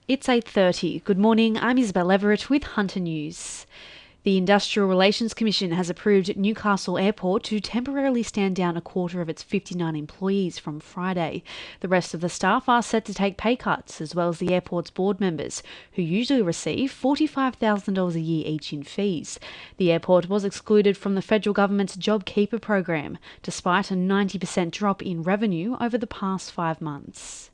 It's 8:30. Good morning, I'm Isabel Everett with Hunter News. The Industrial Relations Commission has approved Newcastle Airport to temporarily stand down a quarter of its 59 employees from Friday. The rest of the staff are set to take pay cuts, as well as the airport's board members, who usually receive $45,000 a year each in fees. The airport was excluded from the federal government's JobKeeper program, despite a 90% drop in revenue over the past 5 months.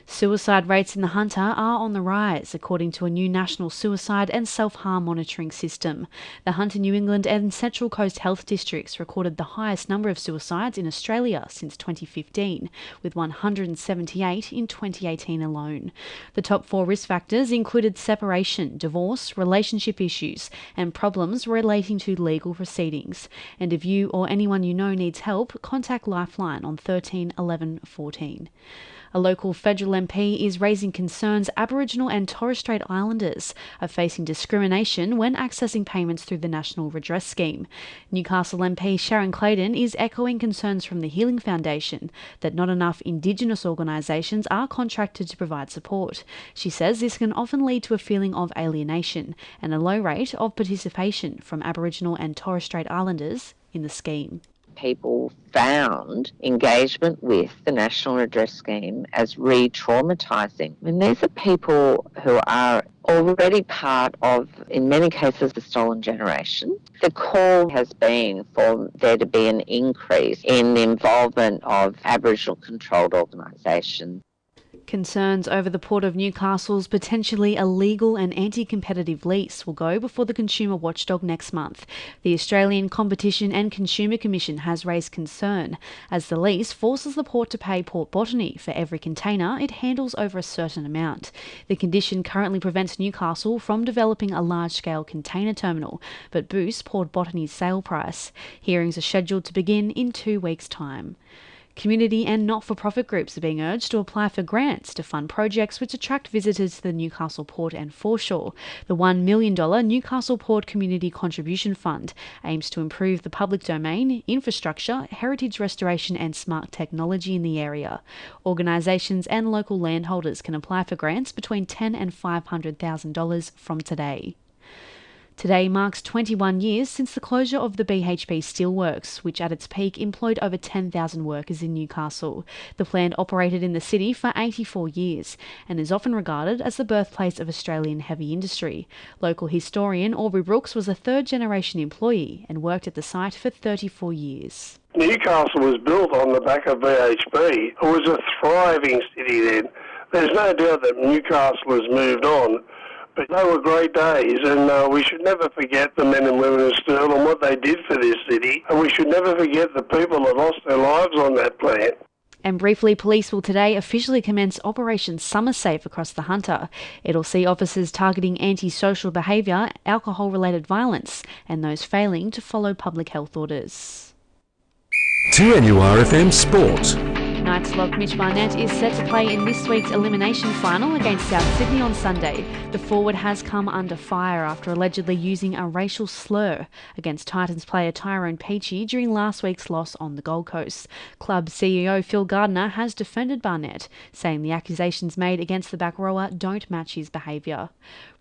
Suicide rates in the Hunter are on the rise, according to a new national suicide and self-harm monitoring system. The Hunter, New England and Central Coast Health Districts recorded the highest number of suicides in Australia since 2015, with 178 in 2018 alone. The top 4 risk factors included separation, divorce, relationship issues, and problems relating to legal proceedings. And if you or anyone you know needs help, contact Lifeline on 13 11 14. A local federal MP is raising concerns Aboriginal and Torres Strait Islanders are facing discrimination when accessing payments through the National Redress Scheme. Newcastle MP Sharon Clayton is echoing concerns from the Healing Foundation that not enough Indigenous organisations are contracted to provide support. She says this can often lead to a feeling of alienation and a low rate of participation from Aboriginal and Torres Strait Islanders in the scheme. People found engagement with the National Redress Scheme as re-traumatising. I mean, these are people who are already part of, in many cases, the stolen generation. The call has been for there to be an increase in the involvement of Aboriginal-controlled organisations. Concerns over the Port of Newcastle's potentially illegal and anti-competitive lease will go before the Consumer Watchdog next month. The Australian Competition and Consumer Commission has raised concern as the lease forces the port to pay Port Botany for every container it handles over a certain amount. The condition currently prevents Newcastle from developing a large-scale container terminal, but boosts Port Botany's sale price. Hearings are scheduled to begin in 2 weeks' time. Community and not-for-profit groups are being urged to apply for grants to fund projects which attract visitors to the Newcastle Port and foreshore. The $1 million Newcastle Port Community Contribution Fund aims to improve the public domain, infrastructure, heritage restoration and smart technology in the area. Organisations and local landholders can apply for grants between $10,000 and $500,000 from today. Today marks 21 years since the closure of the BHP Steelworks, which at its peak employed over 10,000 workers in Newcastle. The plant operated in the city for 84 years and is often regarded as the birthplace of Australian heavy industry. Local historian Aubrey Brooks was a third-generation employee and worked at the site for 34 years. Newcastle was built on the back of BHP. It was a thriving city then. There's no doubt that Newcastle has moved on. But they were great days, and we should never forget the men and women of Steel and what they did for this city, and we should never forget the people that lost their lives on that plant. And briefly, police will today officially commence Operation Summer Safe across the Hunter. It'll see officers targeting antisocial behaviour, alcohol-related violence, and those failing to follow public health orders. 2NURFM Sport. Knights lock Mitch Barnett is set to play in this week's elimination final against South Sydney on Sunday. The forward has come under fire after allegedly using a racial slur against Titans player Tyrone Peachey during last week's loss on the Gold Coast. Club CEO Phil Gardner has defended Barnett, saying the accusations made against the back rower don't match his behaviour.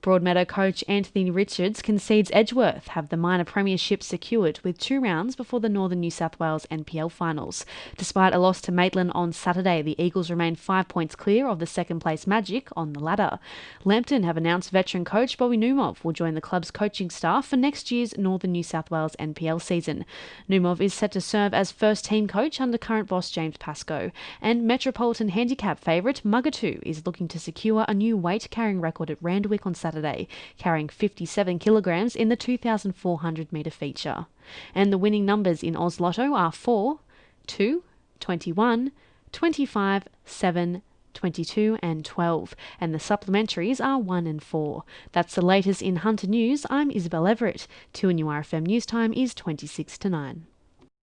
Broadmeadow coach Anthony Richards concedes Edgeworth have the minor premiership secured with 2 rounds before the Northern New South Wales NPL finals. Despite a loss to Maitland on Saturday, the Eagles remain 5 points clear of the second-place Magic on the ladder. Lambton have announced veteran coach Bobby Numov will join the club's coaching staff for next year's Northern New South Wales NPL season. Numov is set to serve as first-team coach under current boss James Pascoe, and Metropolitan Handicap favourite Mugatoo is looking to secure a new weight-carrying record at Randwick on Saturday, carrying 57 kilograms in the 2,400-metre feature. And the winning numbers in Oz Lotto are 4, 2, 21, 25, 7, 22 and 12, and the supplementaries are 1 and 4. That's the latest in Hunter News. I'm Isabel Everett. 2NURFM News Time is 26 to 9.